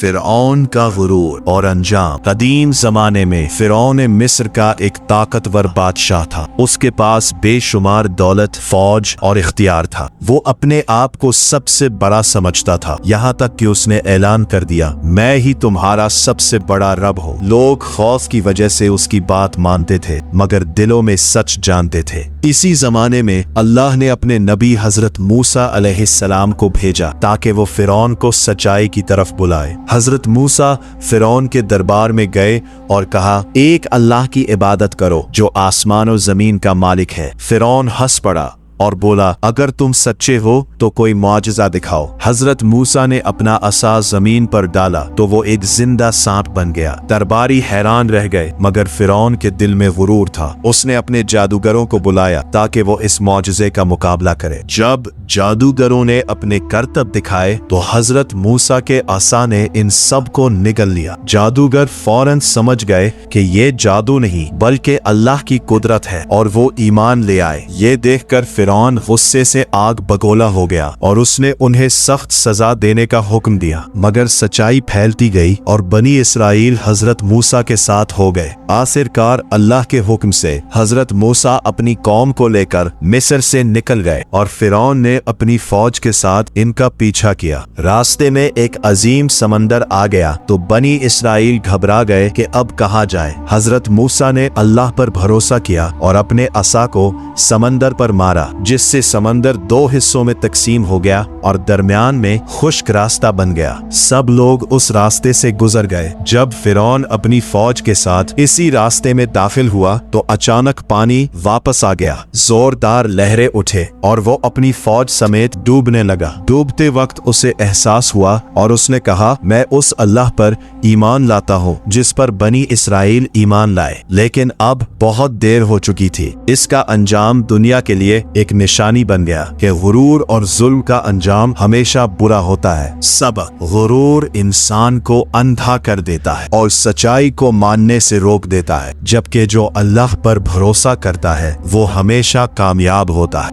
फिरौन का गुरूर और अंजाम। कदीम जमाने में फिरौन मिस्र का एक ताकतवर बादशाह था। उसके पास बेशुमार दौलत, फौज और इख्तियार था। वो अपने आप को सबसे बड़ा समझता था, यहाँ तक कि उसने ऐलान कर दिया, मैं ही तुम्हारा सबसे बड़ा रब हूँ। लोग खौफ की वजह से उसकी बात मानते थे, मगर दिलों में सच जानते थे। इसी जमाने में अल्लाह ने अपने नबी हजरत मूसा अलैहिस्सलाम को भेजा ताकि वो फिरौन को सच्चाई की तरफ बुलाए। हजरत मूसा फिरौन के दरबार में गए और कहा, एक अल्लाह की इबादत करो जो आसमान और जमीन का मालिक है। फिरौन हंस पड़ा और बोला, अगर तुम सच्चे हो तो कोई मुआजिजा दिखाओ। हजरत मूसा ने अपना असा जमीन पर डाला तो वो एक जिंदा सांप बन गया। दरबारी हैरान रह गए, मगर फिरौन के दिल में गुरूर था। उसने अपने जादूगरों को बुलाया ताकि वो इस मुआजिजे का मुकाबला करे। जब जादूगरों ने अपने करतब दिखाए तो हजरत मूसा के असा ने इन सब को निगल लिया। जादूगर फौरन समझ गए कि ये जादू नहीं बल्कि अल्लाह की कुदरत है और वो ईमान ले आए। ये देखकर फिरौन गुस्से से आग बगोला हो गया और उसने उन्हें सख्त सजा देने का हुक्म दिया। मगर सच्चाई फैलती गई और बनी इसराइल हजरत मूसा के साथ हो गए। आखिरकार अल्लाह के हुक्म से हजरत मूसा अपनी कौम को लेकर मिस्र से निकल गए और फिरौन ने अपनी फौज के साथ इनका पीछा किया। रास्ते में एक अजीम समंदर आ गया तो बनी इसराइल घबरा गए कि अब कहाँ जाए। हजरत मूसा ने अल्लाह पर भरोसा किया और अपने असा को समंदर पर मारा, जिससे समंदर दो हिस्सों में तकसीम हो गया और दरमियान में खुश्क रास्ता बन गया। सब लोग उस रास्ते से गुजर गए। जब फिरौन अपनी फौज के साथ इसी रास्ते में दाखिल हुआ तो अचानक पानी वापस आ गया। जोरदार लहरें उठे और वो अपनी फौज समेत डूबने लगा। डूबते वक्त उसे एहसास हुआ और उसने कहा, मैं उस अल्लाह पर ईमान लाता हूँ जिस पर बनी इसराइल ईमान लाए। लेकिन अब बहुत देर हो चुकी थी। इसका अंजाम दुनिया के लिए एक निशानी बन गया कि गुरूर और जुल्म का अंजाम हमेशा बुरा होता है। सबक, गुरूर इंसान को अंधा कर देता है और सच्चाई को मानने से रोक देता है, जबकि जो अल्लाह पर भरोसा करता है वो हमेशा कामयाब होता है।